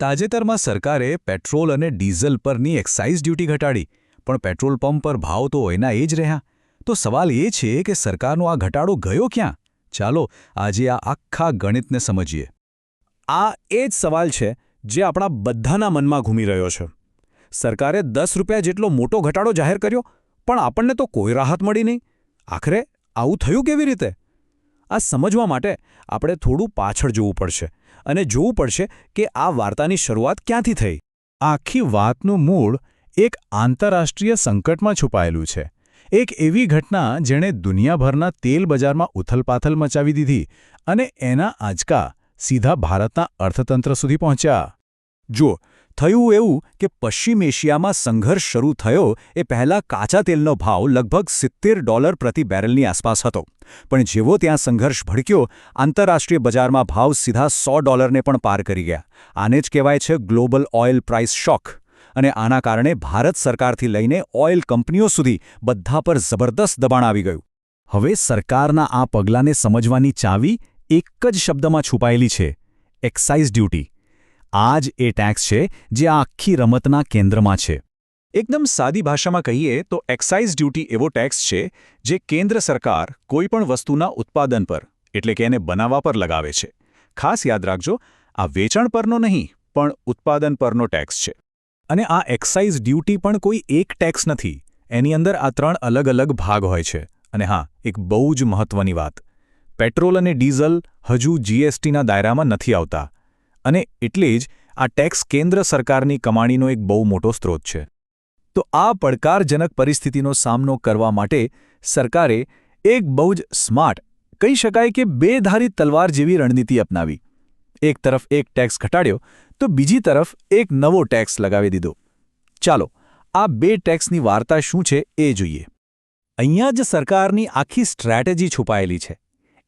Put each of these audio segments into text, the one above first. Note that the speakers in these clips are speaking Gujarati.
તાજેતરમાં સરકારે પેટ્રોલ અને ડીઝલ પરની એક્સાઇઝ ડ્યુટી ઘટાડી, પણ પેટ્રોલ પંપ પર ભાવ તો એના એ જ રહ્યા. તો સવાલ એ છે કે સરકારનો આ ઘટાડો ગયો ક્યાં? ચાલો આજે આ આખા ગણિતને સમજીએ. આ એ જ સવાલ છે જે આપણા બધાના મનમાં ઘૂમી રહ્યો છે. સરકારે 10 રૂપિયા જેટલો મોટો ઘટાડો જાહેર કર્યો, પણ આપણને તો કોઈ રાહત મળી નહીં. આખરે આવું થયું કેવી રીતે? આ સમજવા માટે આપણે થોડું પાછળ જોવું પડશે અને જોવું પડશે કે આ વાર્તાની શરૂઆત ક્યાંથી થઈ. આખી વાતનું મૂળ એક આંતરરાષ્ટ્રીય સંકટમાં છુપાયેલું છે. એક એવી ઘટના જેણે દુનિયાભરના તેલ બજારમાં ઉથલપાથલ મચાવી દીધી અને એના આંચકા સીધા ભારતના અર્થતંત્ર સુધી પહોંચ્યા. જુઓ, થયું એવું કે પશ્ચિમ એશિયામાં સંઘર્ષ શરૂ થયો એ પહેલાં કાચા તેલનો ભાવ લગભગ $70 પ્રતિ બેરલની આસપાસ હતો. પણ જેવો ત્યાં સંઘર્ષ ભડક્યો, આંતરરાષ્ટ્રીય બજારમાં ભાવ સીધા $100ને પણ પાર કરી ગયા. આને જ કહેવાય છે ગ્લોબલ ઓઇલ પ્રાઇસ શોક. અને આના કારણે ભારત સરકારથી લઈને ઓઇલ કંપનીઓ સુધી બધા પર જબરદસ્ત દબાણ આવી ગયું. હવે સરકારના આ પગલાંને સમજવાની ચાવી એક જ શબ્દમાં છુપાયેલી છે: એક્સાઇઝ ડ્યુટી. આ જ એ ટેક્સ છે જે આ આખી રમતના કેન્દ્રમાં છે. એકદમ સાદી ભાષામાં કહીએ તો એક્સાઇઝ ડ્યુટી એવો ટેક્સ છે જે કેન્દ્ર સરકાર કોઈપણ વસ્તુના ઉત્પાદન પર, એટલે કે એને બનાવવા પર લગાવે છે. ખાસ યાદ રાખજો, આ વેચાણ પરનો નહીં, પણ ઉત્પાદન પરનો ટેક્સ છે. અને આ એક્સાઇઝ ડ્યુટી પણ કોઈ એક ટેક્સ નથી. એની અંદર આ 3 અલગ અલગ ભાગ હોય છે. અને હા, એક બહુ જ મહત્વની વાત: પેટ્રોલ અને ડીઝલ હજુ જીએસટીના દાયરામાં નથી આવતા. અને એટલે જ આ ટેક્સ કેન્દ્ર સરકારની કમાણીનો એક બહુ મોટો સ્ત્રોત છે. તો આ પડકારજનક પરિસ્થિતિનો સામનો કરવા માટે સરકારે એક બહુ જ સ્માર્ટ, કહી શકાય કે બેધારી તલવાર જેવી રણનીતિ અપનાવી. એક તરફ એક ટેક્સ ઘટાડ્યો તો બીજી તરફ એક નવો ટેક્સ લગાવી દીધો. ચાલો આ બે ટેક્સની વાર્તા શું છે એ જોઈએ. અહીંયા જ સરકારની આખી સ્ટ્રેટેજી છુપાયેલી છે.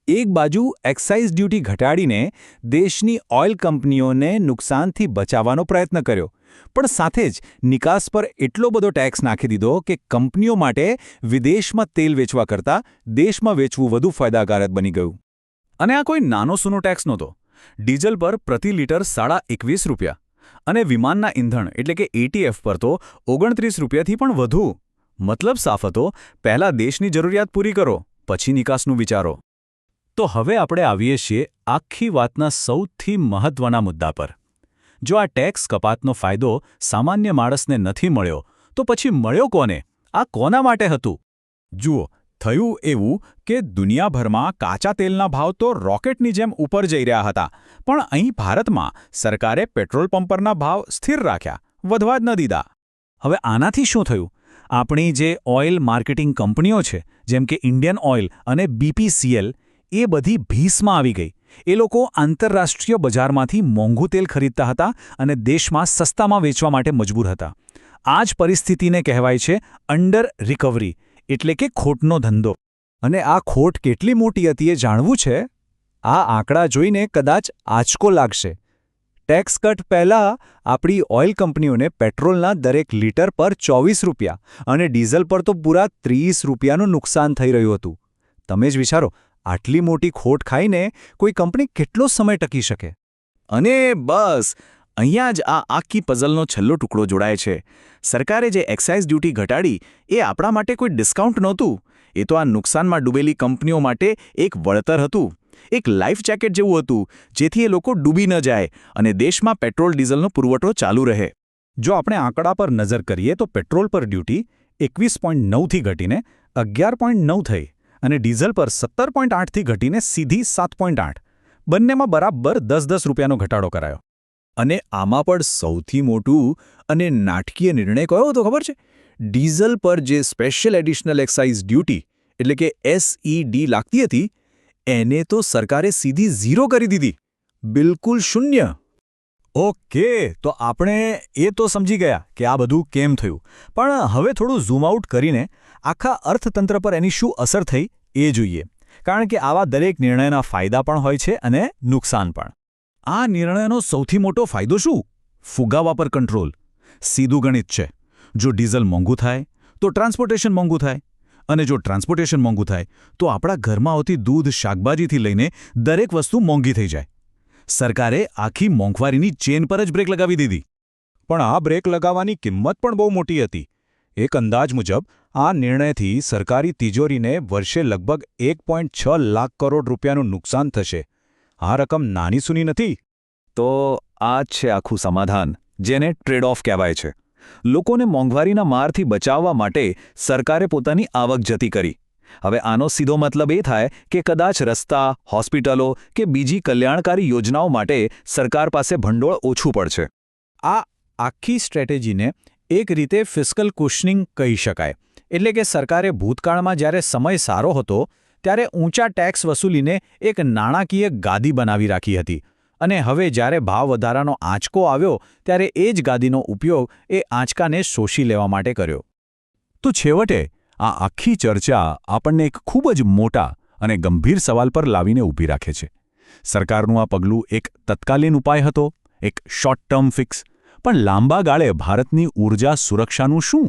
એક બાજુ એક્સાઇઝ ડ્યુટી ઘટાડીને દેશની ઓઇલ કંપનીઓને નુકસાનથી બચાવવાનો પ્રયત્ન કર્યો, પણ સાથે જ નિકાસ પર એટલો બધો ટેક્સ નાખી દીધો કે કંપનીઓ માટે વિદેશમાં તેલ વેચવા કરતાં દેશમાં વેચવું વધુ ફાયદાકારક બની ગયું. અને આ કોઈ નાનો સૂનો ટેક્સ નહોતો. ડીઝલ પર પ્રતિ લિટર ₹21 અને વિમાનના ઇંધણ એટલે કે એટીએફ પર તો ₹29થી પણ વધુ. મતલબ સાફ હતો, પહેલા દેશની જરૂરિયાત પૂરી કરો, પછી નિકાસનું વિચારો. તો હવે આપણે આવીએ છીએ આખી વાતના સૌથી મહત્વના મુદ્દા પર. જો આ ટેક્સ કપાતનો ફાયદો સામાન્ય માણસને નથી મળ્યો, તો પછી મળ્યો કોને? આ કોના માટે હતું? જુઓ, થયું એવું કે દુનિયાભરમાં કાચા તેલના ભાવ તો રોકેટની જેમ ઉપર જઈ રહ્યા હતા, પણ અહીં ભારતમાં સરકારે પેટ્રોલ પંપ પરના ભાવ સ્થિર રાખ્યા, વધવા જ ન દીધા. હવે આનાથી શું થયું? આપણી જે ઓઇલ માર્કેટિંગ કંપનીઓ છે, જેમ કે ઇન્ડિયન ઓઇલ અને બીપીસીએલ, એ બધી ભીસમાં આવી ગઈ. એ લોકો આંતરરાષ્ટ્રીય બજારમાંથી મોંઘું તેલ ખરીદતા હતા અને દેશમાં સસ્તામાં વેચવા માટે મજબૂર હતા. આ જ પરિસ્થિતિને કહેવાય છે અંડર રિકવરી, એટલે કે ખોટનો ધંધો. અને આ ખોટ કેટલી મોટી હતી એ જાણવું છે? આ આંકડા જોઈને કદાચ આંચકો લાગશે. ટેક્સ કટ પહેલાં આપણી ઓઇલ કંપનીઓને પેટ્રોલના દરેક લીટર પર ₹24 અને ડીઝલ પર તો પૂરા ₹30નું નુકસાન થઈ રહ્યું હતું. તમે જ વિચારો, આટલી મોટી ખોટ ખાઈને કોઈ કંપની કેટલો સમય ટકી શકે? અને બસ અહીંયા જ આ આખી પઝલનો છેલ્લો ટુકડો જોડાય છે. સરકારે જે એક્સાઇઝ ડ્યુટી ઘટાડી એ આપણા માટે કોઈ ડિસ્કાઉન્ટ નહોતું. એ તો આ નુકસાનમાં ડૂબેલી કંપનીઓ માટે એક વળતર હતું, એક લાઈફ જેકેટ જેવું હતું, જેથી એ લોકો ડૂબી ન જાય અને દેશમાં પેટ્રોલ ડીઝલનો પુરવઠો ચાલુ રહે. જો આપણે આંકડા પર નજર કરીએ તો પેટ્રોલ પર ડ્યુટી 21.9થી ઘટીને 11.9 થઈ અને ડીઝલ પર 17.8થી ઘટીને સીધી 7.8. બંનેમાં બરાબર ₹10 ઘટાડો કરાયો. અને આમાં પણ સૌથી મોટું અને નાટકીય નિર્ણય કયો હતો ખબર છે? ડીઝલ પર જે સ્પેશિયલ એડિશનલ એક્સાઇઝ ડ્યુટી એટલે કે SED લાગતી હતી, એને તો સરકારે સીધી 0 કરી દીધી. બિલકુલ શૂન્ય. ઓકે, તો આપણે એ તો સમજી ગયા કે આ બધું કેમ થયું. પણ હવે થોડું ઝૂમ આઉટ કરીને આખા અર્થતંત્ર પર એની શું અસર થઈ એ જોઈએ. કારણ કે આવા દરેક નિર્ણયના ફાયદા પણ હોય છે અને નુકસાન પણ. આ નિર્ણયનો સૌથી મોટો ફાયદો શું? ફુગાવા પર કંટ્રોલ. સીધું ગણિત છે. જો ડીઝલ મોંઘું થાય તો ટ્રાન્સપોર્ટેશન મોંઘું થાય, અને જો ટ્રાન્સપોર્ટેશન મોંઘું થાય તો આપણા ઘરમાં આવતી દૂધ, શાકભાજીથી લઈને દરેક વસ્તુ મોંઘી થઈ જાય. સરકારે આખી મોંઘવારીની ચેન પર જ બ્રેક લગાવી દીધી. પણ આ બ્રેક લગાવવાની કિંમત પણ બહુ મોટી હતી. એક અંદાજ મુજબ આ નિર્ણયથી સરકારી તિજોરીને વર્ષે લગભગ 1.6 લાખ કરોડ રૂપિયાનું નુકસાન થશે. આ રકમ નાની સૂની નથી. તો આ જ છે આખું સમાધાન, જેને ટ્રેડ ઓફ કહેવાય છે. લોકોને મોંઘવારીના મારથી બચાવવા માટે સરકારે પોતાની આવક જતી કરી. હવે આનો સીધો મતલબ એ થાય કે કદાચ રસ્તા, હોસ્પિટલો કે બીજી કલ્યાણકારી યોજનાઓ માટે સરકાર પાસે ભંડોળ ઓછું પડશે. આ આખી સ્ટ્રેટેજીને એક રીતે ફિસ્કલ કુશનિંગ કહી શકાય. એટલે કે સરકારે ભૂતકાળમાં જ્યારે સમય સારો હતો ત્યારે ઊંચા ટેક્સ વસૂલીને એક નાણાકીય ગાદી બનાવી રાખી હતી, અને હવે જ્યારે ભાવ વધારાનો આંચકો આવ્યો ત્યારે એ જ ગાદીનો ઉપયોગ એ આંચકાને શોષી લેવા માટે કર્યો. તો છેવટે આ આખી ચર્ચા આપણને એક ખૂબ જ મોટા અને ગંભીર સવાલ પર લાવીને ઊભી રાખે છે. સરકારનું આ પગલું એક તત્કાલીન ઉપાય હતો, એક શોર્ટ ટર્મ ફિક્સ. પણ લાંબા ગાળે ભારતની ઊર્જા સુરક્ષાનું શું?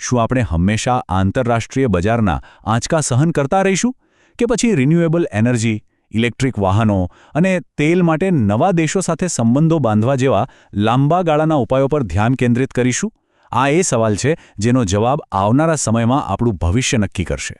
શું આપણે હંમેશા આંતરરાષ્ટ્રીય બજારના આંચકા સહન કરતા રહીશું, કે પછી રિન્યુએબલ એનર્જી, ઇલેક્ટ્રિક વાહનો અને તેલ માટે નવા દેશો સાથે સંબંધો બાંધવા જેવા લાંબા ગાળાના ઉપાયો પર ધ્યાન કેન્દ્રિત કરીશું? આ એ સવાલ છે જેનો જવાબ આવનારા સમયમાં આપણું ભવિષ્ય નક્કી કરશે.